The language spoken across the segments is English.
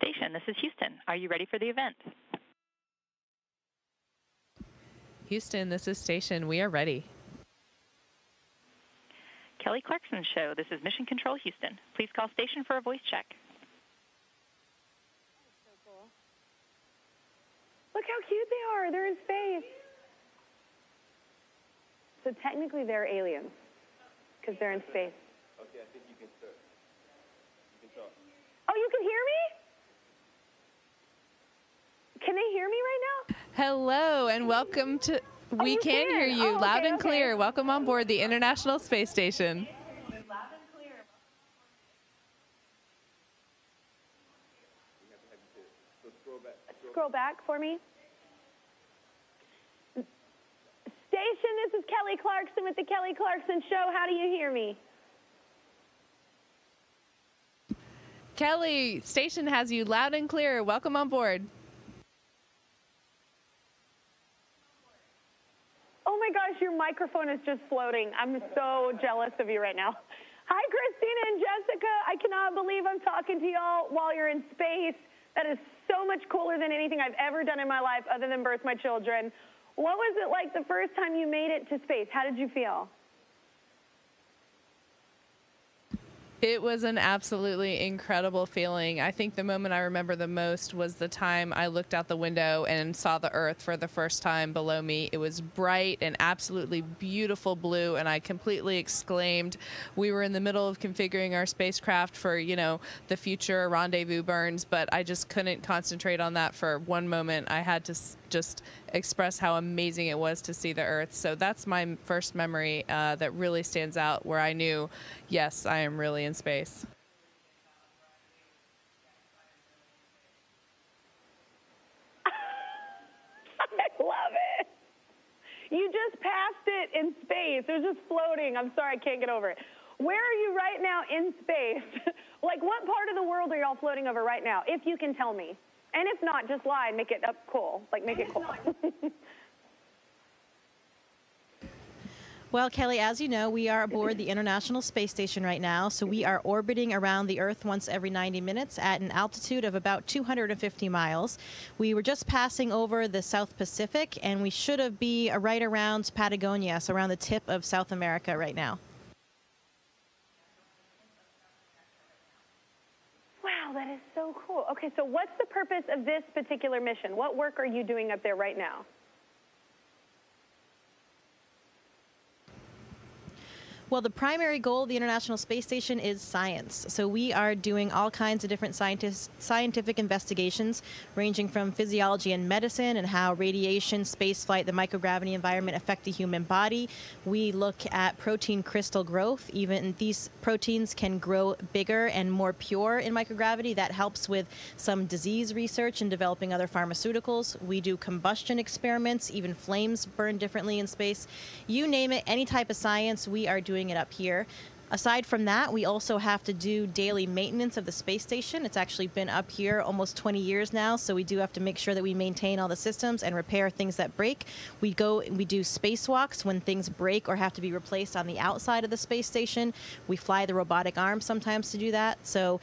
Station, this is Houston. Are you ready for the event? Houston, this is Station. We are ready. Kelly Clarkson Show, this is Mission Control Houston. Please call Station for a voice check. So cool. Look how cute they are. They're in space. So technically they're aliens because they're in space. Okay, I think you can start. You can talk. Oh, you can hear me? Can they hear me right now? Hello and welcome to... We can hear you loud and clear. Welcome on board the International Space Station. Loud and clear. Scroll back for me. Station, this is Kelly Clarkson with the Kelly Clarkson Show. How do you hear me? Kelly, Station has you loud and clear. Welcome on board. Oh my gosh, your microphone is just floating. I'm so jealous of you right now. Hi, Christina and Jessica. I cannot believe I'm talking to y'all while you're in space. That is so much cooler than anything I've ever done in my life other than birth my children. What was it like the first time you made it to space? How did you feel? It was an absolutely incredible feeling. I think the moment I remember the most was the time I looked out the window and saw the Earth for the first time below me. It was bright and absolutely beautiful blue, and I completely exclaimed. We were in the middle of configuring our spacecraft for, you know, the future rendezvous burns, but I just couldn't concentrate on that for one moment. I had to just express how amazing it was to see the Earth. So that's my first memory that really stands out, where I knew, yes, I am really in space. I love it. You just passed it in space. It was just floating. I'm sorry, I can't get over it. Where are you right now in space? Like, what part of the world are y'all floating over right now, if you can tell me? And if not, just lie and make it up cool. Like, make it cool. Well, Kelly, as you know, we are aboard the International Space Station right now. So we are orbiting around the Earth once every 90 minutes at an altitude of about 250 miles. We were just passing over the South Pacific, and we should be right around Patagonia, so around the tip of South America right now. Wow, that is so cool. Okay, so what's the purpose of this particular mission? What work are you doing up there right now? Well, the primary goal of the International Space Station is science. So we are doing all kinds of different scientific investigations, ranging from physiology and medicine and how radiation, spaceflight, the microgravity environment affect the human body. We look at protein crystal growth. Even these proteins can grow bigger and more pure in microgravity. That helps with some disease research and developing other pharmaceuticals. We do combustion experiments. Even flames burn differently in space. You name it, any type of science, we are doing it up here. Aside from that, we also have to do daily maintenance of the space station. It's actually been up here almost 20 years now, so we do have to make sure that we maintain all the systems and repair things that break. We do spacewalks when things break or have to be replaced on the outside of the space station. We fly the robotic arm sometimes to do that. So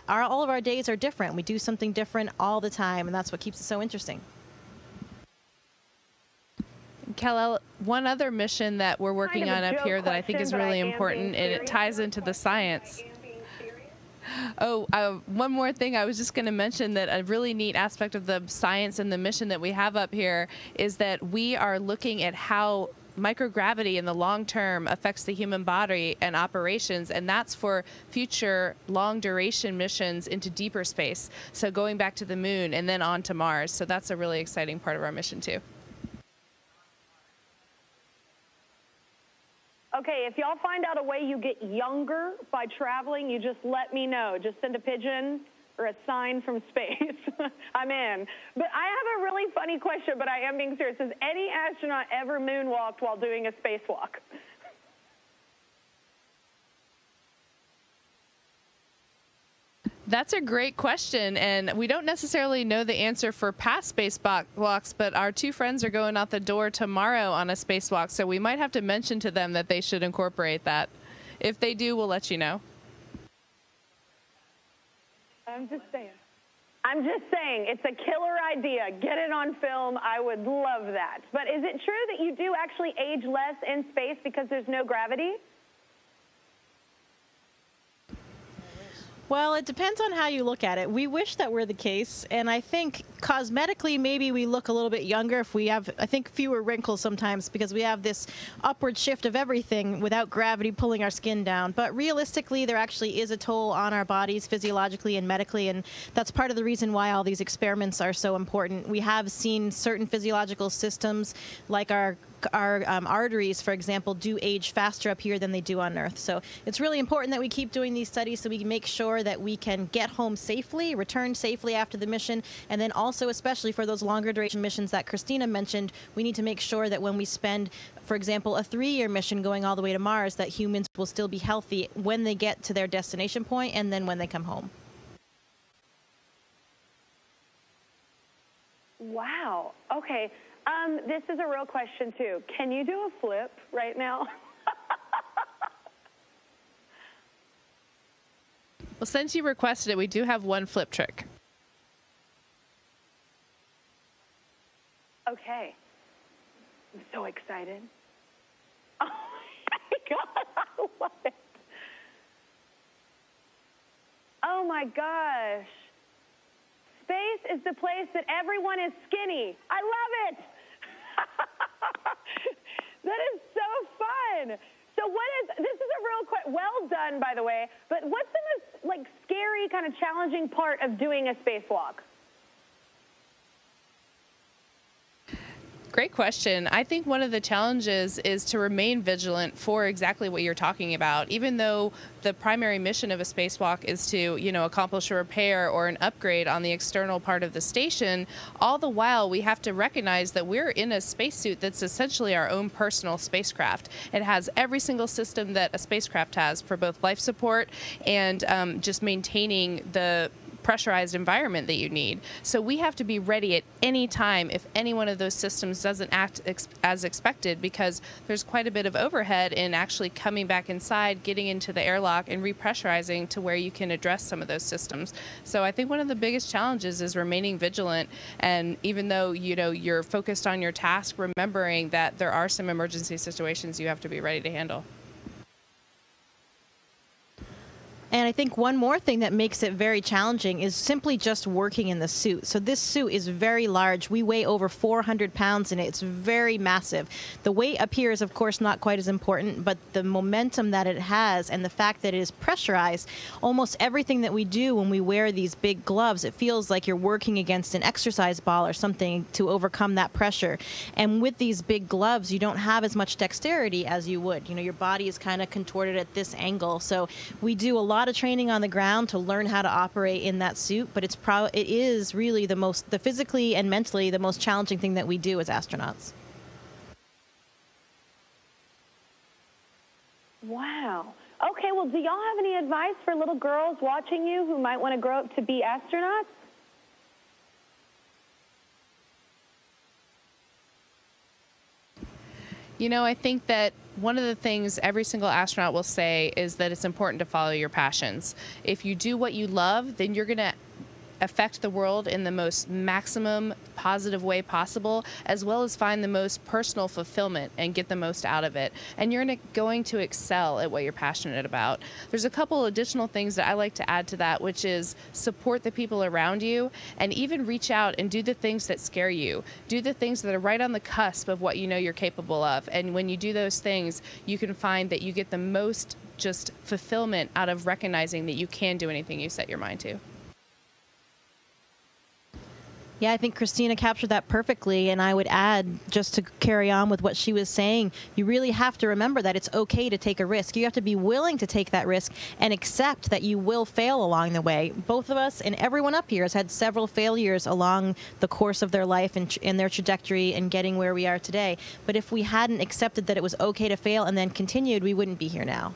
all of our days are different. We do something different all the time, and that's what keeps it so interesting. Kelly, one other mission that we're working on up here that I think is really important, and it ties into the science. Oh, one more thing I was just going to mention, that a really neat aspect of the science and the mission that we have up here is that we are looking at how microgravity in the long term affects the human body and operations, and that's for future long duration missions into deeper space. So going back to the moon and then on to Mars. So that's a really exciting part of our mission too. Okay, if y'all find out a way you get younger by traveling, you just let me know. Just send a pigeon or a sign from space. I'm in. But I have a really funny question, but I am being serious. Has any astronaut ever moonwalked while doing a spacewalk? That's a great question, and we don't necessarily know the answer for past spacewalks, but our two friends are going out the door tomorrow on a spacewalk, so we might have to mention to them that they should incorporate that. If they do, we'll let you know. I'm just saying. I'm just saying, it's a killer idea. Get it on film. I would love that. But is it true that you do actually age less in space because there's no gravity? Well, it depends on how you look at it. We wish that were the case, and I think cosmetically maybe we look a little bit younger if we have, I think, fewer wrinkles sometimes because we have this upward shift of everything without gravity pulling our skin down. But realistically, there actually is a toll on our bodies physiologically and medically, and that's part of the reason why all these experiments are so important. We have seen certain physiological systems like our arteries, for example, do age faster up here than they do on Earth. So it's really important that we keep doing these studies so we can make sure that we can get home safely, return safely after the mission, and then also, especially for those longer duration missions that Christina mentioned, we need to make sure that when we spend, for example, a 3-year mission going all the way to Mars, that humans will still be healthy when they get to their destination point and then when they come home. Wow. Okay. This is a real question, too. Can you do a flip right now? Well, since you requested it, we do have one flip trick. Okay. I'm so excited. Oh, my God. I love it. Oh, my gosh. Space is the place that everyone is skinny. I love it. That is so fun. So this is a real quick, well done, by the way, but what's the most scary, kind of challenging part of doing a spacewalk? Great question. I think one of the challenges is to remain vigilant for exactly what you're talking about. Even though the primary mission of a spacewalk is to, accomplish a repair or an upgrade on the external part of the station, all the while we have to recognize that we're in a spacesuit that's essentially our own personal spacecraft. It has every single system that a spacecraft has for both life support and just maintaining the pressurized environment that you need. So we have to be ready at any time if any one of those systems doesn't act as expected, because there's quite a bit of overhead in actually coming back inside, getting into the airlock, and repressurizing to where you can address some of those systems. So I think one of the biggest challenges is remaining vigilant, and even though you're focused on your task, remembering that there are some emergency situations you have to be ready to handle. And I think one more thing that makes it very challenging is simply just working in the suit. So this suit is very large. We weigh over 400 pounds in it. It's very massive. The weight up here is, of course, not quite as important, but the momentum that it has and the fact that it is pressurized, almost everything that we do when we wear these big gloves, it feels like you're working against an exercise ball or something to overcome that pressure. And with these big gloves, you don't have as much dexterity as you would. Your body is kind of contorted at this angle. So we do a lot of training on the ground to learn how to operate in that suit, but it is really the physically and mentally the most challenging thing that we do as astronauts. Wow. Okay, well, do y'all have any advice for little girls watching you who might want to grow up to be astronauts? I think that one of the things every single astronaut will say is that it's important to follow your passions. If you do what you love, then you're going to affect the world in the most maximum positive way possible, as well as find the most personal fulfillment and get the most out of it. And you're going to excel at what you're passionate about. There's a couple additional things that I like to add to that, which is support the people around you, and even reach out and do the things that scare you. Do the things that are right on the cusp of what you're capable of. And when you do those things, you can find that you get the most just fulfillment out of recognizing that you can do anything you set your mind to. Yeah, I think Christina captured that perfectly, and I would add, just to carry on with what she was saying, you really have to remember that it's okay to take a risk. You have to be willing to take that risk and accept that you will fail along the way. Both of us and everyone up here has had several failures along the course of their life and in their trajectory and getting where we are today. But if we hadn't accepted that it was okay to fail and then continued, we wouldn't be here now.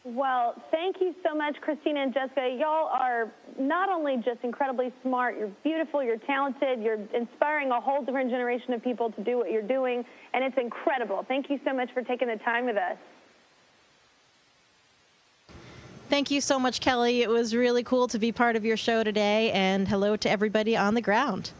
Well, thank you so much, Christina and Jessica. Y'all are not only just incredibly smart, you're beautiful, you're talented, you're inspiring a whole different generation of people to do what you're doing, and it's incredible. Thank you so much for taking the time with us. Thank you so much, Kelly. It was really cool to be part of your show today, and hello to everybody on the ground.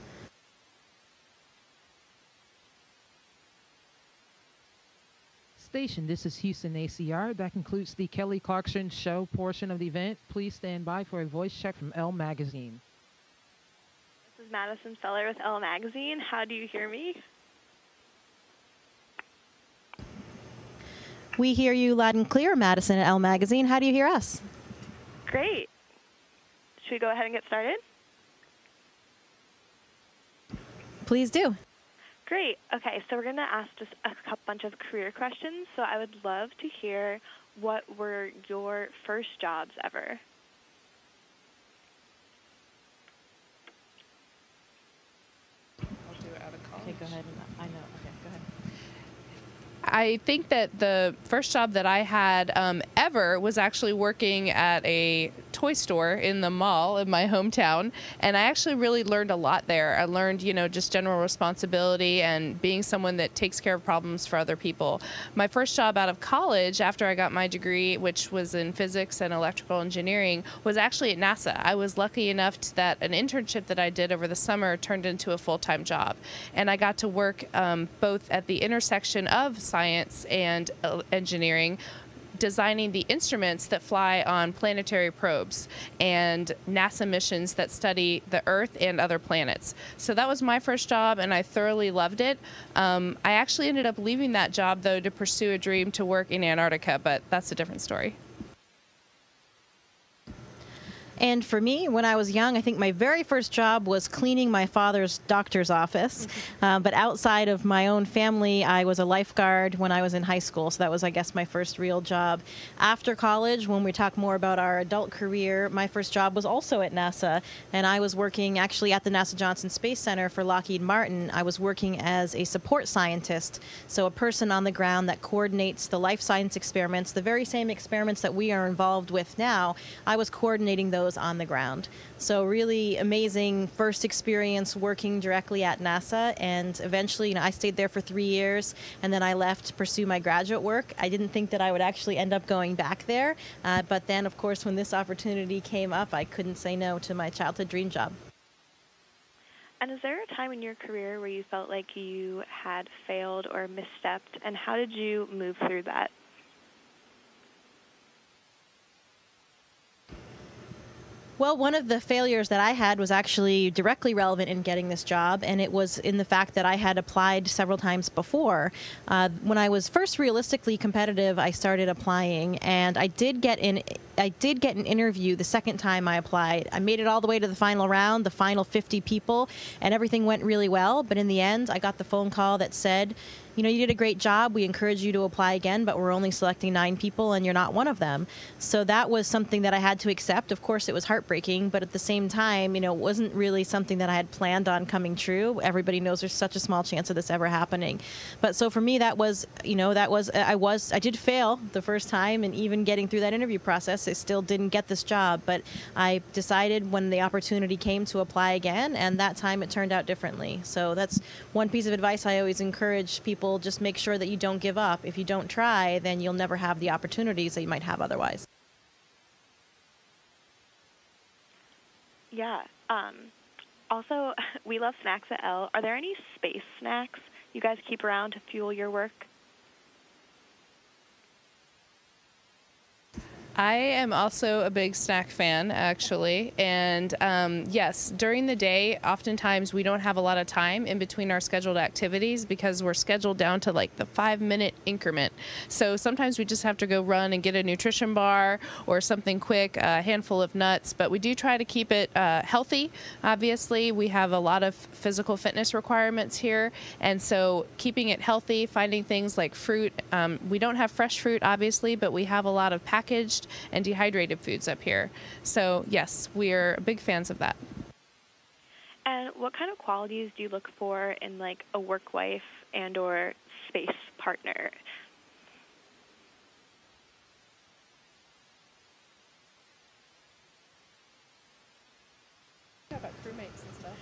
Station, this is Houston ACR. That concludes the Kelly Clarkson show portion of the event. Please stand by for a voice check from Elle Magazine. This is Madison Feller with Elle Magazine. How do you hear me? We hear you loud and clear, Madison at Elle Magazine. How do you hear us? Great. Should we go ahead and get started? Please do. Great. Okay, so we're going to ask just a bunch of career questions. So I would love to hear, what were your first jobs ever? I'll do it out of college. Okay, go ahead. I know. Okay, go ahead. I think that the first job that I had ever was actually working at a toy store in the mall in my hometown, and I actually really learned a lot there. I learned, just general responsibility and being someone that takes care of problems for other people. My first job out of college, after I got my degree, which was in physics and electrical engineering, was actually at NASA. I was lucky enough that an internship that I did over the summer turned into a full-time job, and I got to work both at the intersection of science and engineering, designing the instruments that fly on planetary probes and NASA missions that study the Earth and other planets. So that was my first job, and I thoroughly loved it. I actually ended up leaving that job, though, to pursue a dream to work in Antarctica, but that's a different story. And for me, when I was young, I think my very first job was cleaning my father's doctor's office. But outside of my own family, I was a lifeguard when I was in high school. So that was, I guess, my first real job. After college, when we talk more about our adult career, my first job was also at NASA. And I was working actually at the NASA Johnson Space Center for Lockheed Martin. I was working as a support scientist, so a person on the ground that coordinates the life science experiments, the very same experiments that we are involved with now. I was coordinating those on the ground. So really amazing first experience working directly at NASA, and eventually, I stayed there for 3 years, and then I left to pursue my graduate work. I didn't think that I would actually end up going back there, but then, of course, when this opportunity came up, I couldn't say no to my childhood dream job. And is there a time in your career where you felt like you had failed or misstepped, and how did you move through that? Well, one of the failures that I had was actually directly relevant in getting this job, and it was in the fact that I had applied several times before. When I was first realistically competitive, I started applying, and I did get an interview the second time I applied. I made it all the way to the final round, the final 50 people, and everything went really well. But in the end, I got the phone call that said, you did a great job. We encourage you to apply again, but we're only selecting 9 people, and you're not one of them. So that was something that I had to accept. Of course, it was heartbreaking, but at the same time, it wasn't really something that I had planned on coming true. Everybody knows there's such a small chance of this ever happening. But so for me, I did fail the first time, and even getting through that interview process, I still didn't get this job. But I decided when the opportunity came to apply again, and that time it turned out differently. So that's one piece of advice I always encourage people. Just make sure that you don't give up. If you don't try, then you'll never have the opportunities that you might have otherwise. Yeah. Also, we love snacks at Elle. Are there any space snacks you guys keep around to fuel your work? I am also a big snack fan, actually. And yes, during the day, oftentimes we don't have a lot of time in between our scheduled activities because we're scheduled down to like the 5-minute increment. So sometimes we just have to go run and get a nutrition bar or something quick, a handful of nuts. But we do try to keep it healthy. Obviously, we have a lot of physical fitness requirements here. And so keeping it healthy, finding things like fruit. We don't have fresh fruit, obviously, but we have a lot of packaged and dehydrated foods up here. So yes, we're big fans of that. And what kind of qualities do you look for in like a work wife and or space partner? Yeah, about crewmates and stuff.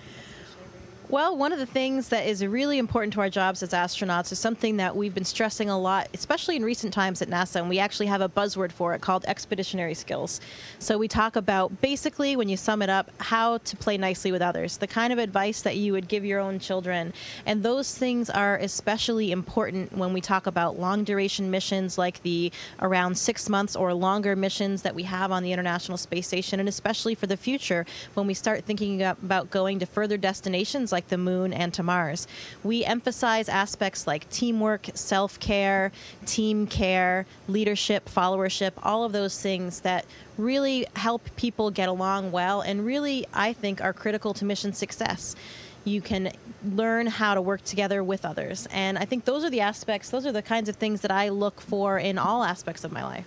Well, one of the things that is really important to our jobs as astronauts is something that we've been stressing a lot, especially in recent times at NASA, and we actually have a buzzword for it called expeditionary skills. So we talk about, basically, when you sum it up, how to play nicely with others, the kind of advice that you would give your own children. And those things are especially important when we talk about long-duration missions like the around 6 months or longer missions that we have on the International Space Station, and especially for the future when we start thinking about going to further destinations like the moon and to Mars. We emphasize aspects like teamwork, self-care, team care, leadership, followership, all of those things that really help people get along well and really, I think, are critical to mission success. You can learn how to work together with others. And I think those are the aspects, those are the kinds of things that I look for in all aspects of my life.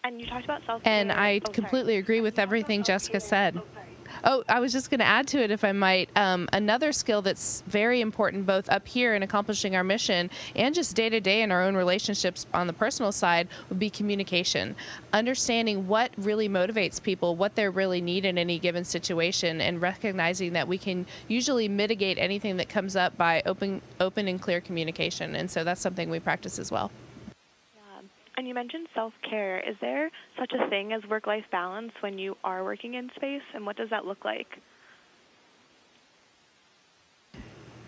And you talked about self-care. And I completely agree with everything Jessica said. Oh, I was just going to add to it, if I might. Another skill that's very important both up here in accomplishing our mission and just day to day in our own relationships on the personal side would be communication. Understanding what really motivates people, what they really need in any given situation, and recognizing that we can usually mitigate anything that comes up by open and clear communication. And so that's something we practice as well. And you mentioned self-care. Is there such a thing as work-life balance when you are working in space, and what does that look like?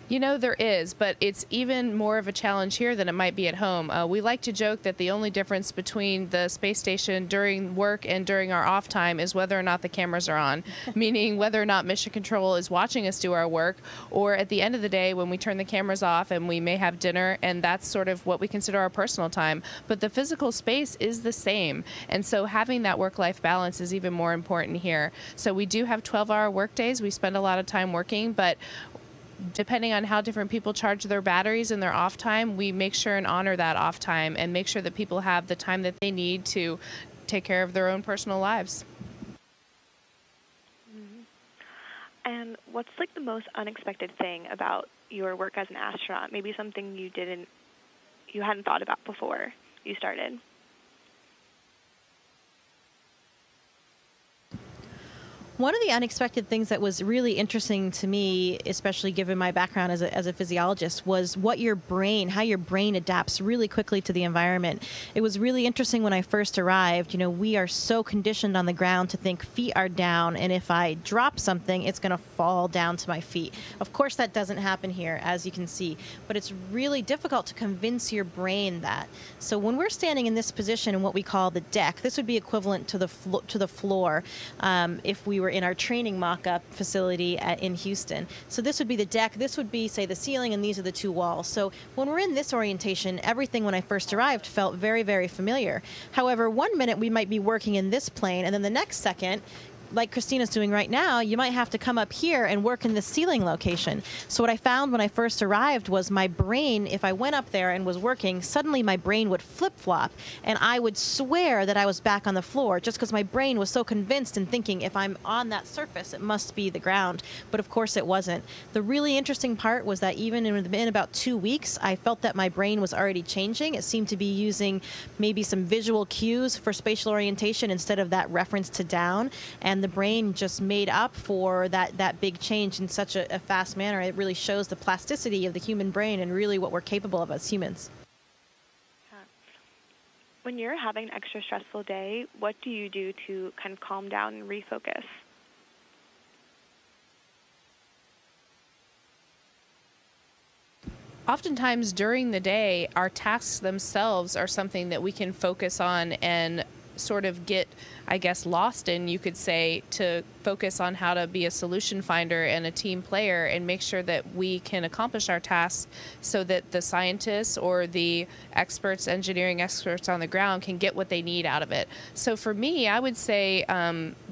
You know, there is, but it's even more of a challenge here than it might be at home. We like to joke that the only difference between the space station during work and during our off time is whether or not the cameras are on, meaning whether or not Mission Control is watching us do our work, or at the end of the day when we turn the cameras off and we may have dinner, and that's sort of what we consider our personal time. But the physical space is the same, and so having that work-life balance is even more important here. So we do have 12-hour work days. We spend a lot of time working, but depending on how different people charge their batteries in their off time, we make sure and honor that off time and make sure that people have the time that they need to take care of their own personal lives. Mm-hmm. And what's like the most unexpected thing about your work as an astronaut? Maybe something you hadn't thought about before you started? One of the unexpected things that was really interesting to me, especially given my background as a physiologist, was how your brain adapts really quickly to the environment. It was really interesting when I first arrived. You know, we are so conditioned on the ground to think feet are down, and if I drop something, it's going to fall down to my feet. Of course, that doesn't happen here, as you can see, but it's really difficult to convince your brain that. So when we're standing in this position in what we call the deck, this would be equivalent to the floor if we were in our training mock-up facility in Houston. So this would be the deck, this would be, say, the ceiling, and these are the two walls. So when we're in this orientation, everything when I first arrived felt very, very familiar. However, 1 minute we might be working in this plane, and then the next second, like Christina's doing right now, you might have to come up here and work in the ceiling location. So what I found when I first arrived was my brain, if I went up there and was working, suddenly my brain would flip-flop, and I would swear that I was back on the floor just because my brain was so convinced and thinking if I'm on that surface, it must be the ground. But of course it wasn't. The really interesting part was that even in about 2 weeks, I felt that my brain was already changing. It seemed to be using maybe some visual cues for spatial orientation instead of that reference to down. And the brain just made up for that big change in such a fast manner. It really shows the plasticity of the human brain and really what we're capable of as humans. When you're having an extra stressful day, what do you do to kind of calm down and refocus? Oftentimes during the day, our tasks themselves are something that we can focus on and sort of get, I guess, lost in, you could say, to focus on how to be a solution finder and a team player and make sure that we can accomplish our tasks so that the scientists or the experts, engineering experts on the ground can get what they need out of it. So for me, I would say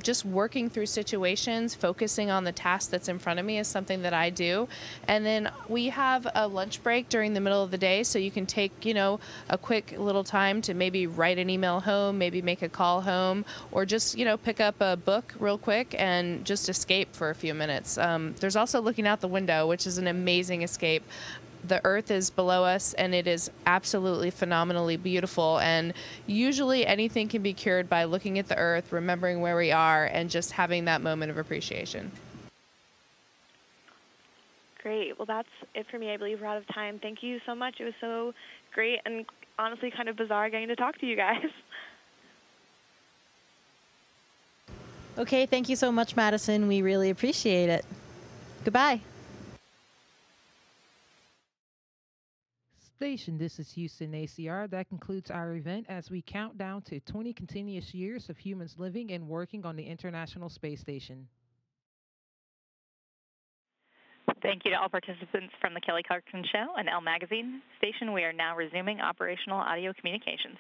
just working through situations, focusing on the task that's in front of me is something that I do. And then we have a lunch break during the middle of the day, so you can take, a quick little time to maybe write an email home, maybe make a call home, or just, pick up a book real quick and just escape for a few minutes. There's also looking out the window, which is an amazing escape. The Earth is below us, and it is absolutely phenomenally beautiful. And usually anything can be cured by looking at the Earth, remembering where we are, and just having that moment of appreciation. Great. Well, that's it for me. I believe we're out of time. Thank you so much. It was so great and honestly kind of bizarre getting to talk to you guys. Okay, thank you so much, Madison. We really appreciate it. Goodbye. Station, this is Houston ACR. That concludes our event as we count down to 20 continuous years of humans living and working on the International Space Station. Thank you to all participants from the Kelly Clarkson Show and Elle Magazine station. We are now resuming operational audio communications.